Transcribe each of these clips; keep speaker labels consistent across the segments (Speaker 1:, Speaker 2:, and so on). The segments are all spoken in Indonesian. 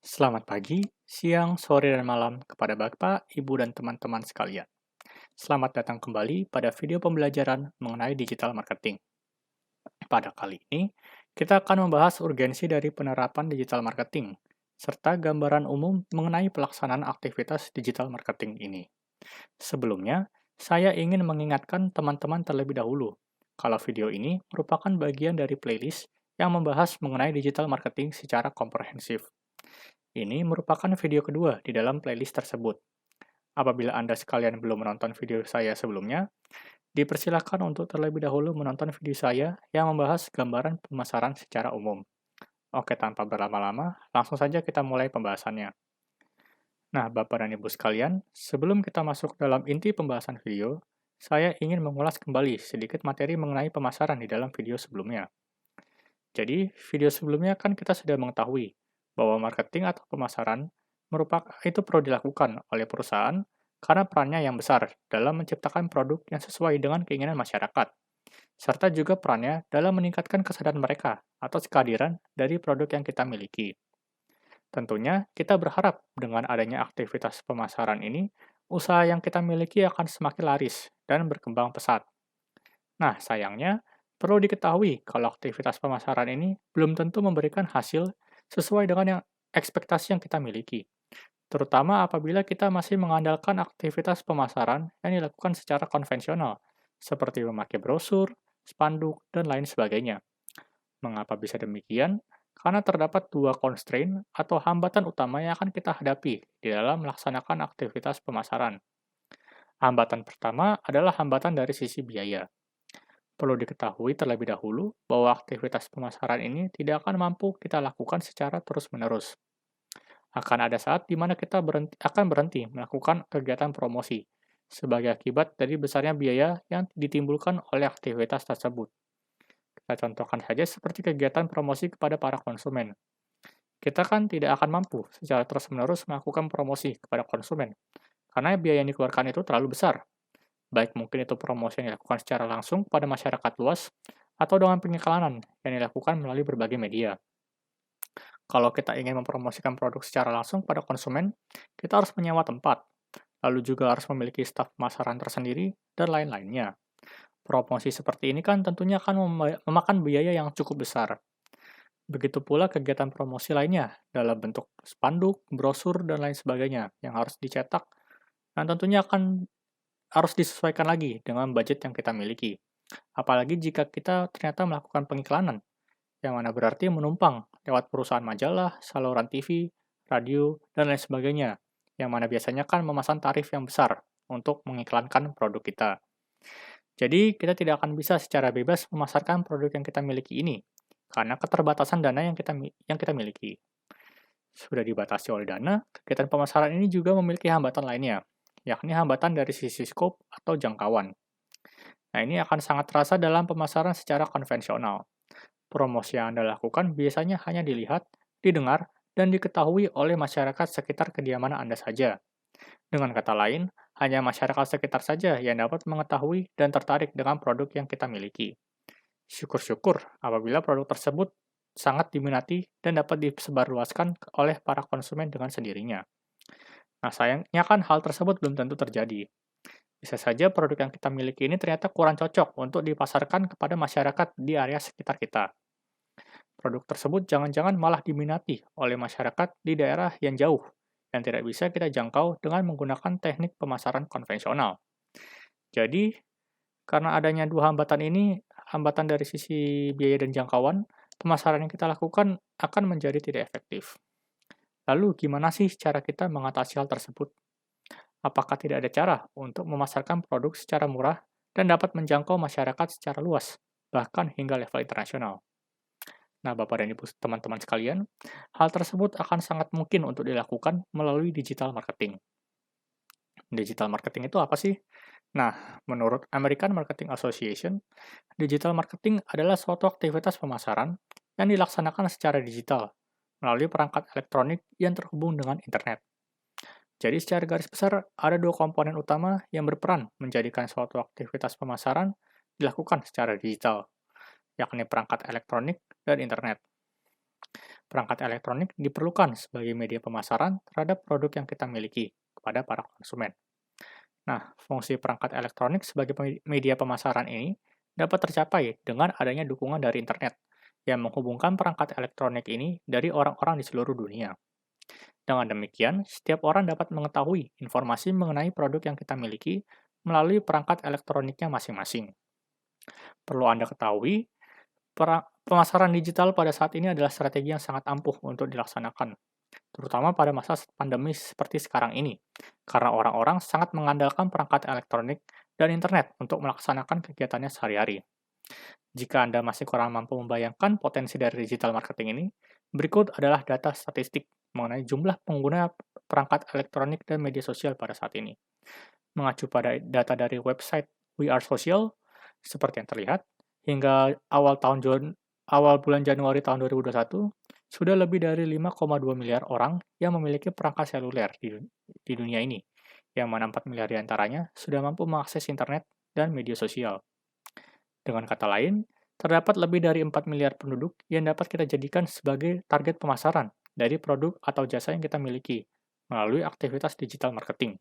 Speaker 1: Selamat pagi, siang, sore, dan malam kepada Bapak, Ibu, dan teman-teman sekalian. Selamat datang kembali pada video pembelajaran mengenai digital marketing. Pada kali ini, kita akan membahas urgensi dari penerapan digital marketing, serta gambaran umum mengenai pelaksanaan aktivitas digital marketing ini. Sebelumnya, saya ingin mengingatkan teman-teman terlebih dahulu, kalau video ini merupakan bagian dari playlist yang membahas mengenai digital marketing secara komprehensif. Ini merupakan video kedua di dalam playlist tersebut. Apabila Anda sekalian belum menonton video saya sebelumnya, dipersilakan untuk terlebih dahulu menonton video saya yang membahas gambaran pemasaran secara umum. Oke, tanpa berlama-lama, langsung saja kita mulai pembahasannya. Nah, Bapak dan Ibu sekalian, sebelum kita masuk dalam inti pembahasan video, saya ingin mengulas kembali sedikit materi mengenai pemasaran di dalam video sebelumnya. Jadi, video sebelumnya kan kita sudah mengetahui bahwa marketing atau pemasaran merupakan itu perlu dilakukan oleh perusahaan karena perannya yang besar dalam menciptakan produk yang sesuai dengan keinginan masyarakat, serta juga perannya dalam meningkatkan kesadaran mereka atas kehadiran dari produk yang kita miliki. Tentunya, kita berharap dengan adanya aktivitas pemasaran ini, usaha yang kita miliki akan semakin laris dan berkembang pesat. Nah, sayangnya, perlu diketahui kalau aktivitas pemasaran ini belum tentu memberikan hasil sesuai dengan ekspektasi yang kita miliki, terutama apabila kita masih mengandalkan aktivitas pemasaran yang dilakukan secara konvensional, seperti memakai brosur, spanduk, dan lain sebagainya. Mengapa bisa demikian? Karena terdapat dua constraint atau hambatan utama yang akan kita hadapi di dalam melaksanakan aktivitas pemasaran. Hambatan pertama adalah hambatan dari sisi biaya. Perlu diketahui terlebih dahulu bahwa aktivitas pemasaran ini tidak akan mampu kita lakukan secara terus-menerus. Akan ada saat di mana kita akan berhenti melakukan kegiatan promosi, sebagai akibat dari besarnya biaya yang ditimbulkan oleh aktivitas tersebut. Kita contohkan saja seperti kegiatan promosi kepada para konsumen. Kita kan tidak akan mampu secara terus-menerus melakukan promosi kepada konsumen, karena biaya yang dikeluarkan itu terlalu besar. Baik mungkin itu promosi yang dilakukan secara langsung pada masyarakat luas, atau dengan pengiklanan yang dilakukan melalui berbagai media. Kalau kita ingin mempromosikan produk secara langsung pada konsumen, kita harus menyewa tempat, lalu juga harus memiliki staf pemasaran tersendiri, dan lain-lainnya. Promosi seperti ini kan tentunya akan memakan biaya yang cukup besar. Begitu pula kegiatan promosi lainnya, dalam bentuk spanduk, brosur, dan lain sebagainya, yang harus dicetak, dan tentunya harus disesuaikan lagi dengan budget yang kita miliki. Apalagi jika kita ternyata melakukan pengiklanan, yang mana berarti menumpang lewat perusahaan majalah, saluran TV, radio, dan lain sebagainya, yang mana biasanya kan memasang tarif yang besar untuk mengiklankan produk kita. Jadi, kita tidak akan bisa secara bebas memasarkan produk yang kita miliki ini, karena keterbatasan dana yang kita miliki. Sudah dibatasi oleh dana, kegiatan pemasaran ini juga memiliki hambatan lainnya, yakni hambatan dari sisi skop atau jangkauan. Nah, ini akan sangat terasa dalam pemasaran secara konvensional. Promosi yang Anda lakukan biasanya hanya dilihat, didengar, dan diketahui oleh masyarakat sekitar kediaman Anda saja. Dengan kata lain, hanya masyarakat sekitar saja yang dapat mengetahui dan tertarik dengan produk yang kita miliki. Syukur-syukur apabila produk tersebut sangat diminati dan dapat disebarluaskan oleh para konsumen dengan sendirinya. Nah, sayangnya kan hal tersebut belum tentu terjadi. Bisa saja produk yang kita miliki ini ternyata kurang cocok untuk dipasarkan kepada masyarakat di area sekitar kita. Produk tersebut jangan-jangan malah diminati oleh masyarakat di daerah yang jauh, yang tidak bisa kita jangkau dengan menggunakan teknik pemasaran konvensional. Jadi, karena adanya dua hambatan ini, hambatan dari sisi biaya dan jangkauan, pemasaran yang kita lakukan akan menjadi tidak efektif. Lalu, gimana sih cara kita mengatasi hal tersebut? Apakah tidak ada cara untuk memasarkan produk secara murah dan dapat menjangkau masyarakat secara luas, bahkan hingga level internasional? Nah, Bapak dan Ibu teman-teman sekalian, hal tersebut akan sangat mungkin untuk dilakukan melalui digital marketing. Digital marketing itu apa sih? Nah, menurut American Marketing Association, digital marketing adalah suatu aktivitas pemasaran yang dilaksanakan secara digital melalui perangkat elektronik yang terhubung dengan internet. Jadi secara garis besar, ada dua komponen utama yang berperan menjadikan suatu aktivitas pemasaran dilakukan secara digital, yakni perangkat elektronik dan internet. Perangkat elektronik diperlukan sebagai media pemasaran terhadap produk yang kita miliki kepada para konsumen. Nah, fungsi perangkat elektronik sebagai media pemasaran ini dapat tercapai dengan adanya dukungan dari internet yang menghubungkan perangkat elektronik ini dari orang-orang di seluruh dunia. Dengan demikian, setiap orang dapat mengetahui informasi mengenai produk yang kita miliki melalui perangkat elektroniknya masing-masing. Perlu Anda ketahui, pemasaran digital pada saat ini adalah strategi yang sangat ampuh untuk dilaksanakan, terutama pada masa pandemi seperti sekarang ini, karena orang-orang sangat mengandalkan perangkat elektronik dan internet untuk melaksanakan kegiatannya sehari-hari. Jika Anda masih kurang mampu membayangkan potensi dari digital marketing ini, berikut adalah data statistik mengenai jumlah pengguna perangkat elektronik dan media sosial pada saat ini. Mengacu pada data dari website We Are Social, seperti yang terlihat, hingga awal bulan Januari tahun 2021, sudah lebih dari 5,2 miliar orang yang memiliki perangkat seluler di dunia ini, yang mana 4 miliar diantaranya sudah mampu mengakses internet dan media sosial. Dengan kata lain, terdapat lebih dari 4 miliar penduduk yang dapat kita jadikan sebagai target pemasaran dari produk atau jasa yang kita miliki melalui aktivitas digital marketing.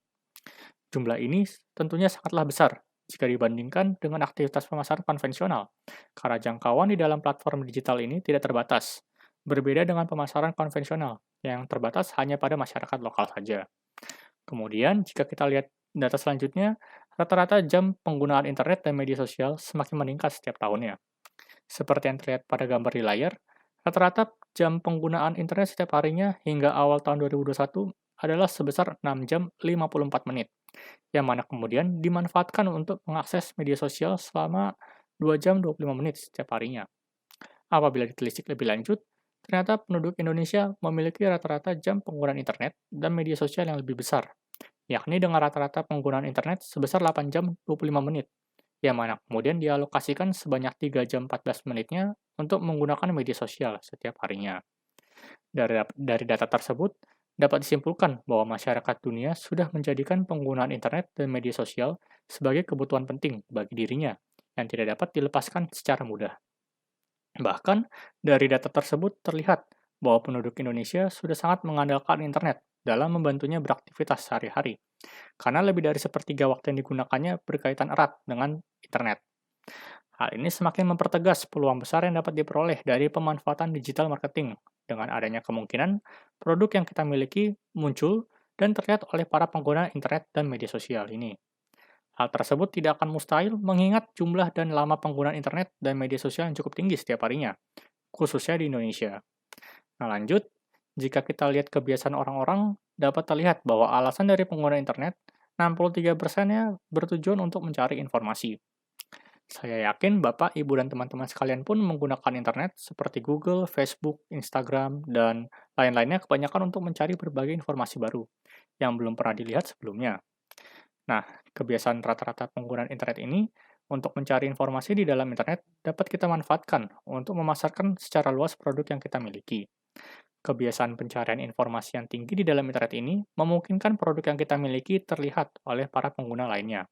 Speaker 1: Jumlah ini tentunya sangatlah besar jika dibandingkan dengan aktivitas pemasaran konvensional, karena jangkauan di dalam platform digital ini tidak terbatas, berbeda dengan pemasaran konvensional yang terbatas hanya pada masyarakat lokal saja. Kemudian, jika kita lihat data selanjutnya, rata-rata jam penggunaan internet dan media sosial semakin meningkat setiap tahunnya. Seperti yang terlihat pada gambar di layar, rata-rata jam penggunaan internet setiap harinya hingga awal tahun 2021 adalah sebesar 6 jam 54 menit, yang mana kemudian dimanfaatkan untuk mengakses media sosial selama 2 jam 25 menit setiap harinya. Apabila ditelisik lebih lanjut, ternyata penduduk Indonesia memiliki rata-rata jam penggunaan internet dan media sosial yang lebih besar, yakni dengan rata-rata penggunaan internet sebesar 8 jam 25 menit, yang mana kemudian dialokasikan sebanyak 3 jam 14 menitnya untuk menggunakan media sosial setiap harinya. Dari data tersebut, dapat disimpulkan bahwa masyarakat dunia sudah menjadikan penggunaan internet dan media sosial sebagai kebutuhan penting bagi dirinya, yang tidak dapat dilepaskan secara mudah. Bahkan, dari data tersebut terlihat bahwa penduduk Indonesia sudah sangat mengandalkan internet dalam membantunya beraktivitas sehari-hari, karena lebih dari sepertiga waktu yang digunakannya berkaitan erat dengan internet. Hal ini semakin mempertegas peluang besar yang dapat diperoleh dari pemanfaatan digital marketing, dengan adanya kemungkinan produk yang kita miliki muncul dan terlihat oleh para pengguna internet dan media sosial ini. Hal tersebut tidak akan mustahil mengingat jumlah dan lama penggunaan internet dan media sosial yang cukup tinggi setiap harinya, khususnya di Indonesia. Nah lanjut, jika kita lihat kebiasaan orang-orang, dapat terlihat bahwa alasan dari pengguna internet, 63%-nya bertujuan untuk mencari informasi. Saya yakin Bapak, Ibu, dan teman-teman sekalian pun menggunakan internet seperti Google, Facebook, Instagram, dan lain-lainnya kebanyakan untuk mencari berbagai informasi baru yang belum pernah dilihat sebelumnya. Nah, kebiasaan rata-rata penggunaan internet ini untuk mencari informasi di dalam internet dapat kita manfaatkan untuk memasarkan secara luas produk yang kita miliki. Kebiasaan pencarian informasi yang tinggi di dalam internet ini memungkinkan produk yang kita miliki terlihat oleh para pengguna lainnya.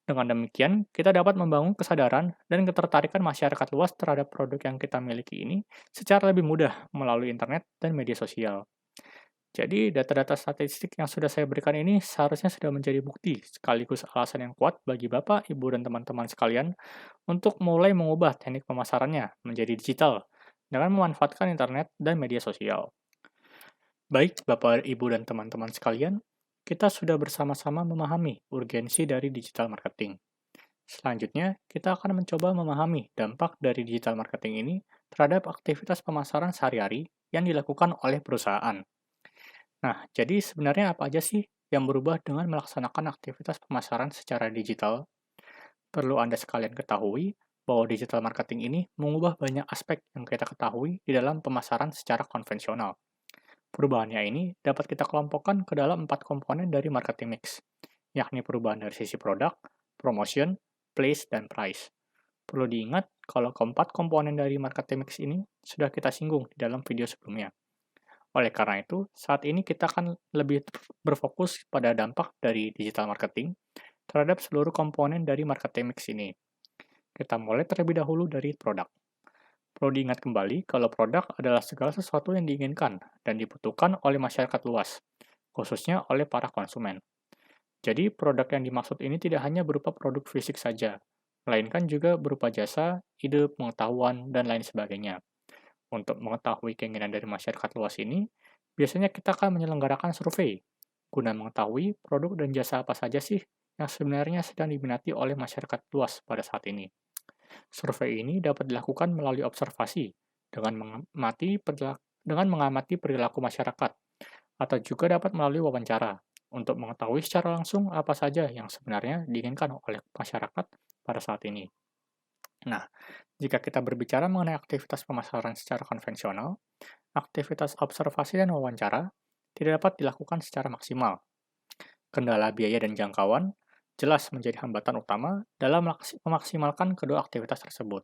Speaker 1: Dengan demikian, kita dapat membangun kesadaran dan ketertarikan masyarakat luas terhadap produk yang kita miliki ini secara lebih mudah melalui internet dan media sosial. Jadi, data-data statistik yang sudah saya berikan ini seharusnya sudah menjadi bukti sekaligus alasan yang kuat bagi Bapak, Ibu, dan teman-teman sekalian untuk mulai mengubah teknik pemasarannya menjadi digital dengan memanfaatkan internet dan media sosial. Baik, Bapak, Ibu, dan teman-teman sekalian, kita sudah bersama-sama memahami urgensi dari digital marketing. Selanjutnya, kita akan mencoba memahami dampak dari digital marketing ini terhadap aktivitas pemasaran sehari-hari yang dilakukan oleh perusahaan. Nah, jadi sebenarnya apa aja sih yang berubah dengan melaksanakan aktivitas pemasaran secara digital? Perlu Anda sekalian ketahui bahwa digital marketing ini mengubah banyak aspek yang kita ketahui di dalam pemasaran secara konvensional. Perubahannya ini dapat kita kelompokkan ke dalam 4 komponen dari marketing mix, yakni perubahan dari sisi produk, promotion, place, dan price. Perlu diingat kalau keempat komponen dari marketing mix ini sudah kita singgung di dalam video sebelumnya. Oleh karena itu, saat ini kita akan lebih berfokus pada dampak dari digital marketing terhadap seluruh komponen dari marketing mix ini. Kita mulai terlebih dahulu dari produk. Perlu diingat kembali kalau produk adalah segala sesuatu yang diinginkan dan dibutuhkan oleh masyarakat luas, khususnya oleh para konsumen. Jadi, produk yang dimaksud ini tidak hanya berupa produk fisik saja, melainkan juga berupa jasa, ide, pengetahuan, dan lain sebagainya. Untuk mengetahui keinginan dari masyarakat luas ini, biasanya kita akan menyelenggarakan survei, guna mengetahui produk dan jasa apa saja sih yang sebenarnya sedang diminati oleh masyarakat luas pada saat ini. Survei ini dapat dilakukan melalui observasi, dengan mengamati perilaku masyarakat, atau juga dapat melalui wawancara, untuk mengetahui secara langsung apa saja yang sebenarnya diinginkan oleh masyarakat pada saat ini. Nah, jika kita berbicara mengenai aktivitas pemasaran secara konvensional, aktivitas observasi dan wawancara tidak dapat dilakukan secara maksimal. Kendala biaya dan jangkauan jelas menjadi hambatan utama dalam memaksimalkan kedua aktivitas tersebut.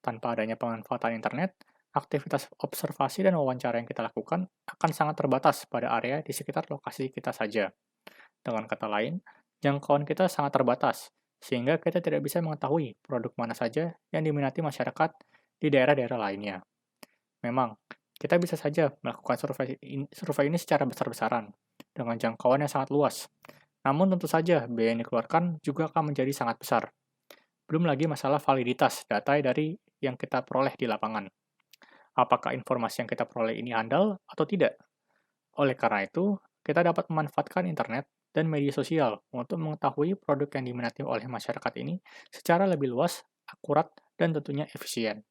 Speaker 1: Tanpa adanya pemanfaatan internet, aktivitas observasi dan wawancara yang kita lakukan akan sangat terbatas pada area di sekitar lokasi kita saja. Dengan kata lain, jangkauan kita sangat terbatas, sehingga kita tidak bisa mengetahui produk mana saja yang diminati masyarakat di daerah-daerah lainnya. Memang, kita bisa saja melakukan survei ini secara besar-besaran, dengan jangkauan yang sangat luas. Namun tentu saja, biaya yang dikeluarkan juga akan menjadi sangat besar. Belum lagi masalah validitas data dari yang kita peroleh di lapangan. Apakah informasi yang kita peroleh ini handal atau tidak? Oleh karena itu, kita dapat memanfaatkan internet dan media sosial untuk mengetahui produk yang diminati oleh masyarakat ini secara lebih luas, akurat, dan tentunya efisien.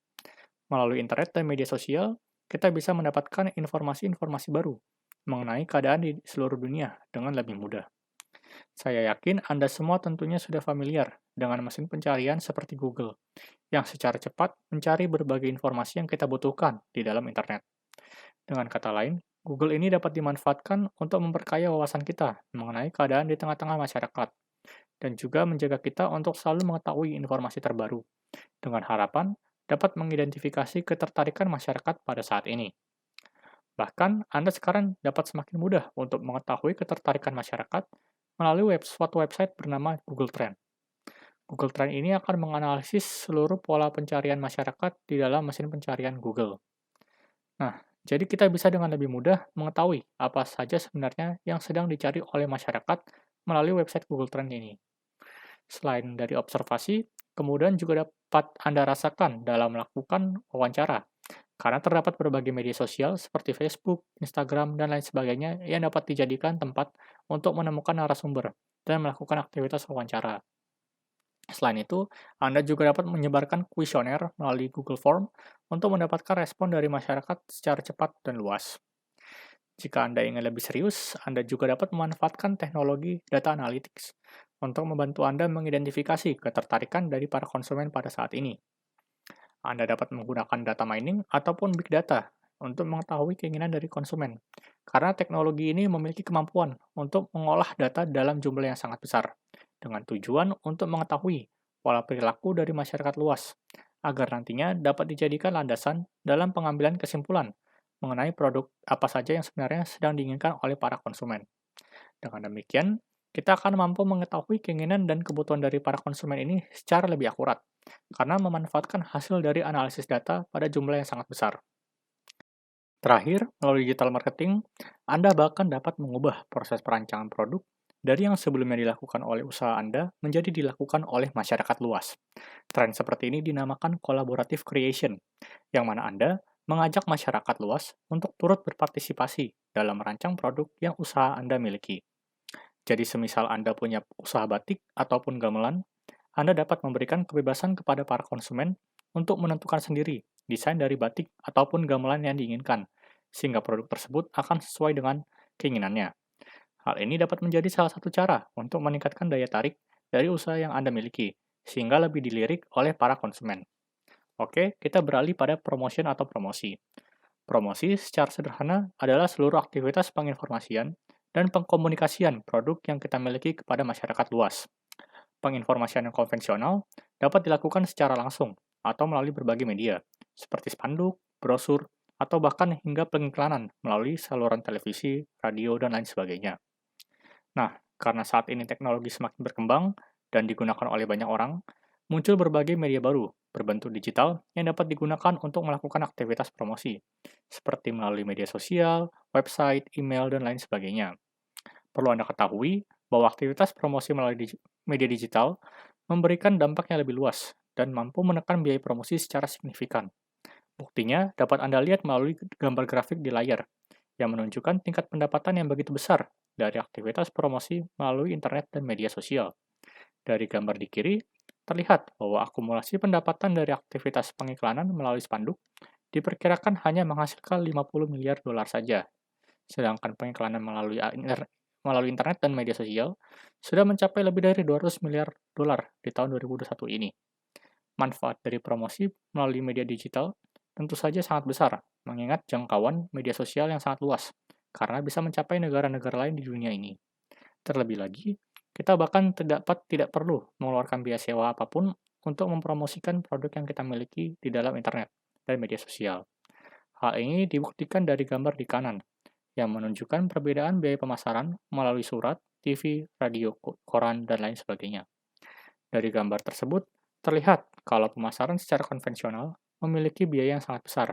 Speaker 1: Melalui internet dan media sosial, kita bisa mendapatkan informasi-informasi baru mengenai keadaan di seluruh dunia dengan lebih mudah. Saya yakin Anda semua tentunya sudah familiar dengan mesin pencarian seperti Google, yang secara cepat mencari berbagai informasi yang kita butuhkan di dalam internet. Dengan kata lain, Google ini dapat dimanfaatkan untuk memperkaya wawasan kita mengenai keadaan di tengah-tengah masyarakat, dan juga menjaga kita untuk selalu mengetahui informasi terbaru, dengan harapan dapat mengidentifikasi ketertarikan masyarakat pada saat ini. Bahkan, Anda sekarang dapat semakin mudah untuk mengetahui ketertarikan masyarakat melalui suatu website bernama Google Trend. Google Trend ini akan menganalisis seluruh pola pencarian masyarakat di dalam mesin pencarian Google. Nah, jadi kita bisa dengan lebih mudah mengetahui apa saja sebenarnya yang sedang dicari oleh masyarakat melalui website Google Trend ini. Selain dari observasi, kemudian juga dapat Anda rasakan dalam melakukan wawancara, karena terdapat berbagai media sosial seperti Facebook, Instagram, dan lain sebagainya yang dapat dijadikan tempat untuk menemukan narasumber dan melakukan aktivitas wawancara. Selain itu, Anda juga dapat menyebarkan kuesioner melalui Google Form untuk mendapatkan respon dari masyarakat secara cepat dan luas. Jika Anda ingin lebih serius, Anda juga dapat memanfaatkan teknologi data analytics untuk membantu Anda mengidentifikasi ketertarikan dari para konsumen pada saat ini. Anda dapat menggunakan data mining ataupun big data untuk mengetahui keinginan dari konsumen, karena teknologi ini memiliki kemampuan untuk mengolah data dalam jumlah yang sangat besar, dengan tujuan untuk mengetahui pola perilaku dari masyarakat luas, agar nantinya dapat dijadikan landasan dalam pengambilan kesimpulan mengenai produk apa saja yang sebenarnya sedang diinginkan oleh para konsumen. Dengan demikian, kita akan mampu mengetahui keinginan dan kebutuhan dari para konsumen ini secara lebih akurat, karena memanfaatkan hasil dari analisis data pada jumlah yang sangat besar. Terakhir, melalui digital marketing, Anda bahkan dapat mengubah proses perancangan produk dari yang sebelumnya dilakukan oleh usaha Anda menjadi dilakukan oleh masyarakat luas. Tren seperti ini dinamakan collaborative creation, yang mana Anda mengajak masyarakat luas untuk turut berpartisipasi dalam merancang produk yang usaha Anda miliki. Jadi semisal Anda punya usaha batik ataupun gamelan, Anda dapat memberikan kebebasan kepada para konsumen untuk menentukan sendiri desain dari batik ataupun gamelan yang diinginkan, sehingga produk tersebut akan sesuai dengan keinginannya. Hal ini dapat menjadi salah satu cara untuk meningkatkan daya tarik dari usaha yang Anda miliki, sehingga lebih dilirik oleh para konsumen. Oke, kita beralih pada promotion atau promosi. Promosi secara sederhana adalah seluruh aktivitas penginformasian dan pengkomunikasian produk yang kita miliki kepada masyarakat luas. Penginformasian yang konvensional dapat dilakukan secara langsung atau melalui berbagai media, seperti spanduk, brosur, atau bahkan hingga pengiklanan melalui saluran televisi, radio, dan lain sebagainya. Nah, karena saat ini teknologi semakin berkembang dan digunakan oleh banyak orang, muncul berbagai media baru berbentuk digital yang dapat digunakan untuk melakukan aktivitas promosi, seperti melalui media sosial, website, email, dan lain sebagainya. Perlu Anda ketahui bahwa aktivitas promosi melalui media digital memberikan dampak yang lebih luas dan mampu menekan biaya promosi secara signifikan. Buktinya dapat Anda lihat melalui gambar grafik di layar, yang menunjukkan tingkat pendapatan yang begitu besar dari aktivitas promosi melalui internet dan media sosial. Dari gambar di kiri, terlihat bahwa akumulasi pendapatan dari aktivitas pengiklanan melalui spanduk diperkirakan hanya menghasilkan 50 miliar dolar saja, sedangkan pengiklanan melalui internet dan media sosial sudah mencapai lebih dari 200 miliar dolar di tahun 2021 ini. Manfaat dari promosi melalui media digital tentu saja sangat besar, mengingat jangkauan media sosial yang sangat luas, karena bisa mencapai negara-negara lain di dunia ini. Terlebih lagi, kita bahkan tidak perlu mengeluarkan biaya sewa apapun untuk mempromosikan produk yang kita miliki di dalam internet dan media sosial. Hal ini dibuktikan dari gambar di kanan, yang menunjukkan perbedaan biaya pemasaran melalui surat, TV, radio, koran, dan lain sebagainya. Dari gambar tersebut, terlihat kalau pemasaran secara konvensional memiliki biaya yang sangat besar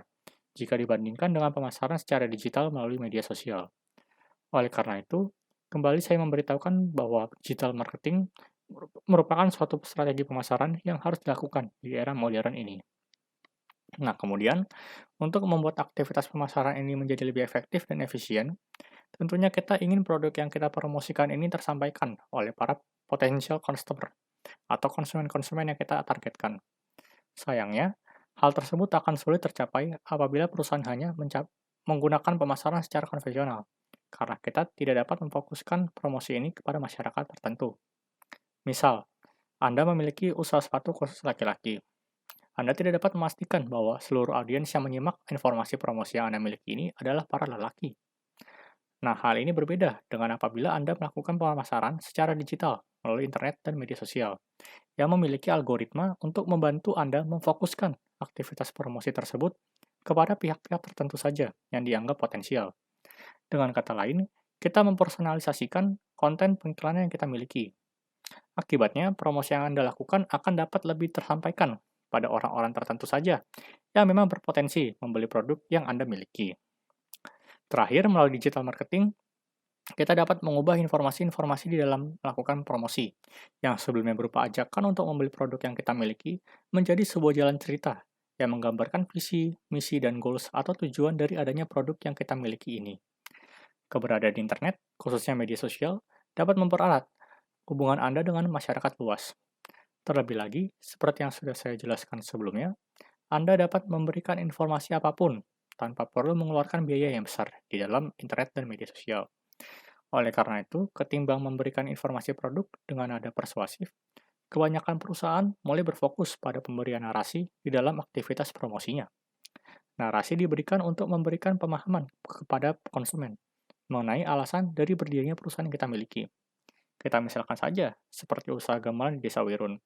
Speaker 1: jika dibandingkan dengan pemasaran secara digital melalui media sosial. Oleh karena itu, kembali saya memberitahukan bahwa digital marketing merupakan suatu strategi pemasaran yang harus dilakukan di era modern ini. Nah, kemudian, untuk membuat aktivitas pemasaran ini menjadi lebih efektif dan efisien, tentunya kita ingin produk yang kita promosikan ini tersampaikan oleh para potential customer atau konsumen-konsumen yang kita targetkan. Sayangnya, hal tersebut akan sulit tercapai apabila perusahaan hanya menggunakan pemasaran secara konvensional, karena kita tidak dapat memfokuskan promosi ini kepada masyarakat tertentu. Misal, Anda memiliki usaha sepatu khusus laki-laki. Anda tidak dapat memastikan bahwa seluruh audiens yang menyimak informasi promosi yang Anda miliki ini adalah para lelaki. Nah, hal ini berbeda dengan apabila Anda melakukan pemasaran secara digital melalui internet dan media sosial, yang memiliki algoritma untuk membantu Anda memfokuskan aktivitas promosi tersebut kepada pihak-pihak tertentu saja yang dianggap potensial. Dengan kata lain, kita mempersonalisasikan konten pengiklanan yang kita miliki. Akibatnya, promosi yang Anda lakukan akan dapat lebih tersampaikan pada orang-orang tertentu saja yang memang berpotensi membeli produk yang Anda miliki. Terakhir, melalui digital marketing, kita dapat mengubah informasi-informasi di dalam melakukan promosi, yang sebelumnya berupa ajakan untuk membeli produk yang kita miliki, menjadi sebuah jalan cerita yang menggambarkan visi, misi, dan goals atau tujuan dari adanya produk yang kita miliki ini. Keberadaan internet, khususnya media sosial, dapat mempererat hubungan Anda dengan masyarakat luas. Terlebih lagi, seperti yang sudah saya jelaskan sebelumnya, Anda dapat memberikan informasi apapun tanpa perlu mengeluarkan biaya yang besar di dalam internet dan media sosial. Oleh karena itu, ketimbang memberikan informasi produk dengan nada persuasif, kebanyakan perusahaan mulai berfokus pada pemberian narasi di dalam aktivitas promosinya. Narasi diberikan untuk memberikan pemahaman kepada konsumen mengenai alasan dari berdirinya perusahaan yang kita miliki. Kita misalkan saja, seperti usaha gamelan di Desa Wirun.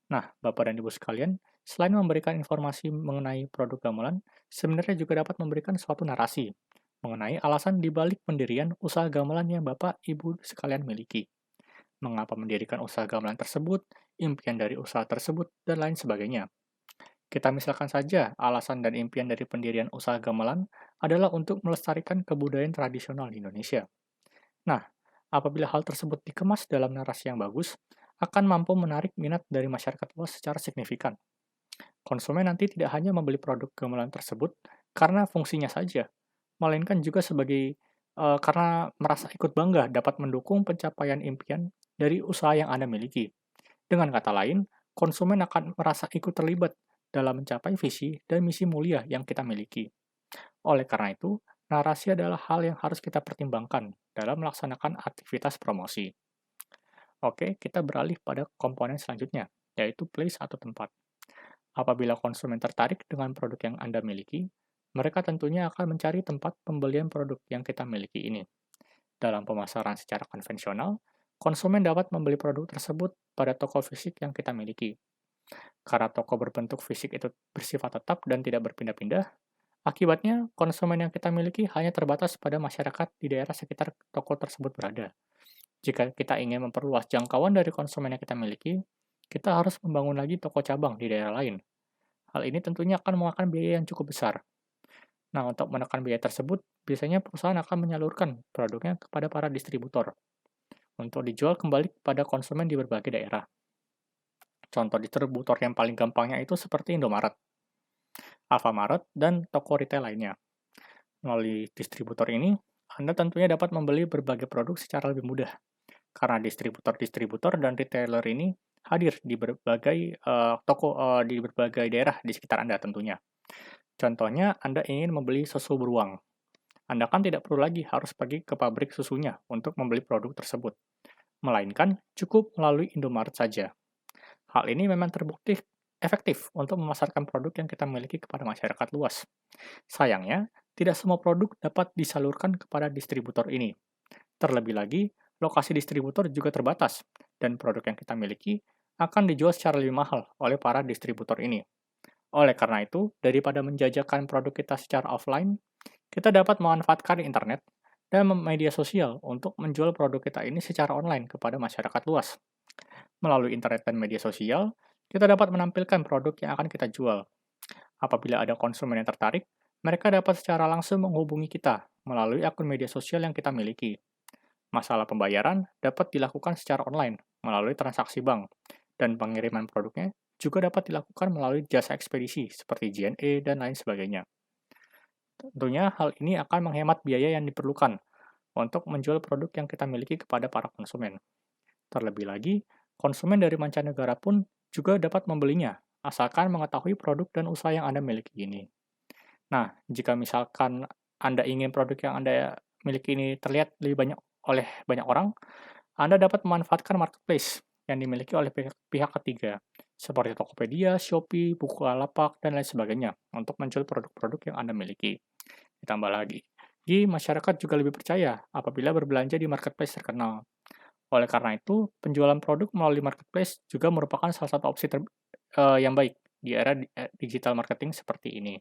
Speaker 1: Nah, Bapak dan Ibu sekalian, selain memberikan informasi mengenai produk gamelan, sebenarnya juga dapat memberikan suatu narasi mengenai alasan dibalik pendirian usaha gamelan yang Bapak Ibu sekalian miliki. Mengapa mendirikan usaha gamelan tersebut, impian dari usaha tersebut, dan lain sebagainya. Kita misalkan saja, alasan dan impian dari pendirian usaha gamelan adalah untuk melestarikan kebudayaan tradisional di Indonesia. Nah, apabila hal tersebut dikemas dalam narasi yang bagus, akan mampu menarik minat dari masyarakat luas secara signifikan. Konsumen nanti tidak hanya membeli produk gamelan tersebut karena fungsinya saja, melainkan juga karena merasa ikut bangga dapat mendukung pencapaian impian dari usaha yang Anda miliki. Dengan kata lain, konsumen akan merasa ikut terlibat dalam mencapai visi dan misi mulia yang kita miliki. Oleh karena itu, narasi adalah hal yang harus kita pertimbangkan dalam melaksanakan aktivitas promosi. Oke, kita beralih pada komponen selanjutnya, yaitu place atau tempat. Apabila konsumen tertarik dengan produk yang Anda miliki, mereka tentunya akan mencari tempat pembelian produk yang kita miliki ini. Dalam pemasaran secara konvensional, konsumen dapat membeli produk tersebut pada toko fisik yang kita miliki. Karena toko berbentuk fisik itu bersifat tetap dan tidak berpindah-pindah, akibatnya konsumen yang kita miliki hanya terbatas pada masyarakat di daerah sekitar toko tersebut berada. Jika kita ingin memperluas jangkauan dari konsumen yang kita miliki, kita harus membangun lagi toko cabang di daerah lain. Hal ini tentunya akan memakan biaya yang cukup besar. Nah, untuk menekan biaya tersebut, biasanya perusahaan akan menyalurkan produknya kepada para distributor untuk dijual kembali kepada konsumen di berbagai daerah. Contoh distributor yang paling gampangnya itu seperti Indomaret, Alfamart, dan toko retail lainnya. Melalui distributor ini, Anda tentunya dapat membeli berbagai produk secara lebih mudah, karena distributor-distributor dan retailer ini hadir di berbagai di berbagai daerah di sekitar Anda tentunya. Contohnya, Anda ingin membeli susu beruang. Anda kan tidak perlu lagi harus pergi ke pabrik susunya untuk membeli produk tersebut, melainkan cukup melalui Indomaret saja. Hal ini memang terbukti efektif untuk memasarkan produk yang kita miliki kepada masyarakat luas. Sayangnya, tidak semua produk dapat disalurkan kepada distributor ini. Terlebih lagi, lokasi distributor juga terbatas, dan produk yang kita miliki akan dijual secara lebih mahal oleh para distributor ini. Oleh karena itu, daripada menjajakan produk kita secara offline, kita dapat memanfaatkan internet dan media sosial untuk menjual produk kita ini secara online kepada masyarakat luas. Melalui internet dan media sosial, kita dapat menampilkan produk yang akan kita jual. Apabila ada konsumen yang tertarik, mereka dapat secara langsung menghubungi kita melalui akun media sosial yang kita miliki. Masalah pembayaran dapat dilakukan secara online melalui transaksi bank, dan pengiriman produknya juga dapat dilakukan melalui jasa ekspedisi seperti JNE dan lain sebagainya. Tentunya hal ini akan menghemat biaya yang diperlukan untuk menjual produk yang kita miliki kepada para konsumen. Terlebih lagi, konsumen dari mancanegara pun juga dapat membelinya, asalkan mengetahui produk dan usaha yang Anda miliki ini. Nah, jika misalkan Anda ingin produk yang Anda miliki ini terlihat lebih banyak oleh banyak orang, Anda dapat memanfaatkan marketplace yang dimiliki oleh pihak ketiga, seperti Tokopedia, Shopee, Bukalapak, dan lain sebagainya, untuk menjual produk-produk yang Anda miliki. Ditambah lagi, masyarakat juga lebih percaya apabila berbelanja di marketplace terkenal. Oleh karena itu, penjualan produk melalui marketplace juga merupakan salah satu opsi yang baik di era digital marketing seperti ini.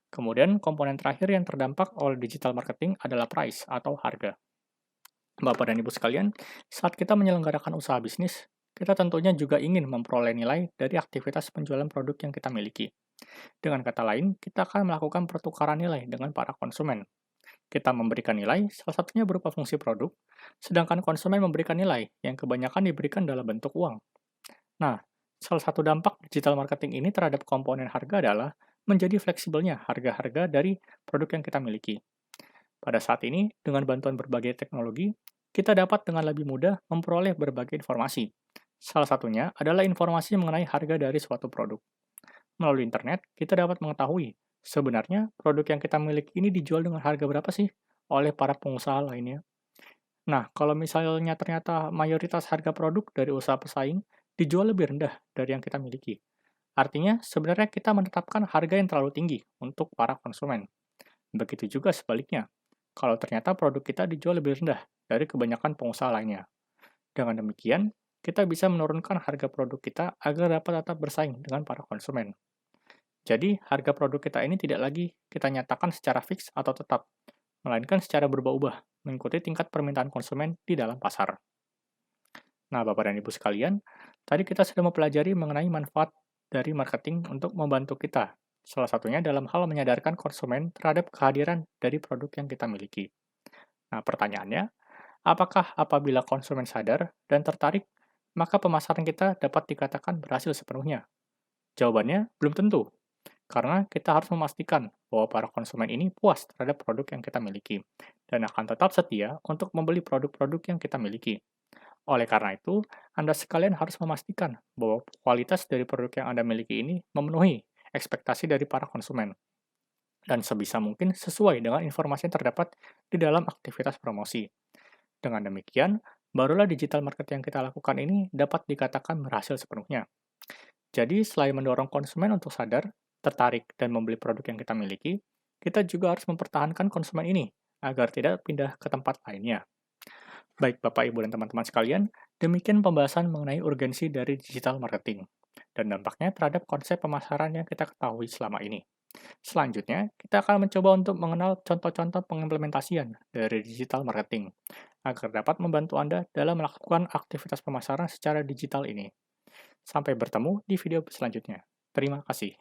Speaker 1: Kemudian, komponen terakhir yang terdampak oleh digital marketing adalah price atau harga. Bapak dan Ibu sekalian, saat kita menyelenggarakan usaha bisnis, kita tentunya juga ingin memperoleh nilai dari aktivitas penjualan produk yang kita miliki. Dengan kata lain, kita akan melakukan pertukaran nilai dengan para konsumen. Kita memberikan nilai, salah satunya berupa fungsi produk, sedangkan konsumen memberikan nilai yang kebanyakan diberikan dalam bentuk uang. Nah, salah satu dampak digital marketing ini terhadap komponen harga adalah menjadi fleksibelnya harga-harga dari produk yang kita miliki. Pada saat ini, dengan bantuan berbagai teknologi, kita dapat dengan lebih mudah memperoleh berbagai informasi. Salah satunya adalah informasi mengenai harga dari suatu produk. Melalui internet, kita dapat mengetahui sebenarnya produk yang kita miliki ini dijual dengan harga berapa sih oleh para pengusaha lainnya. Nah, kalau misalnya ternyata mayoritas harga produk dari usaha pesaing dijual lebih rendah dari yang kita miliki. Artinya, sebenarnya kita menetapkan harga yang terlalu tinggi untuk para konsumen. Begitu juga sebaliknya, kalau ternyata produk kita dijual lebih rendah dari kebanyakan pengusaha lainnya. Dengan demikian, kita bisa menurunkan harga produk kita agar dapat tetap bersaing dengan para konsumen. Jadi, harga produk kita ini tidak lagi kita nyatakan secara fix atau tetap, melainkan secara berubah-ubah, mengikuti tingkat permintaan konsumen di dalam pasar. Nah, Bapak dan Ibu sekalian, tadi kita sudah mempelajari mengenai manfaat dari marketing untuk membantu kita. Salah satunya dalam hal menyadarkan konsumen terhadap kehadiran dari produk yang kita miliki. Nah, pertanyaannya, apakah apabila konsumen sadar dan tertarik, maka pemasaran kita dapat dikatakan berhasil sepenuhnya? Jawabannya, belum tentu. Karena kita harus memastikan bahwa para konsumen ini puas terhadap produk yang kita miliki, dan akan tetap setia untuk membeli produk-produk yang kita miliki. Oleh karena itu, Anda sekalian harus memastikan bahwa kualitas dari produk yang Anda miliki ini memenuhi ekspektasi dari para konsumen, dan sebisa mungkin sesuai dengan informasi yang terdapat di dalam aktivitas promosi. Dengan demikian, barulah digital marketing yang kita lakukan ini dapat dikatakan berhasil sepenuhnya. Jadi, selain mendorong konsumen untuk sadar, tertarik, dan membeli produk yang kita miliki, kita juga harus mempertahankan konsumen ini agar tidak pindah ke tempat lainnya. Baik Bapak, Ibu, dan teman-teman sekalian, demikian pembahasan mengenai urgensi dari digital marketing dan dampaknya terhadap konsep pemasaran yang kita ketahui selama ini. Selanjutnya, kita akan mencoba untuk mengenal contoh-contoh pengimplementasian dari digital marketing agar dapat membantu Anda dalam melakukan aktivitas pemasaran secara digital ini. Sampai bertemu di video selanjutnya. Terima kasih.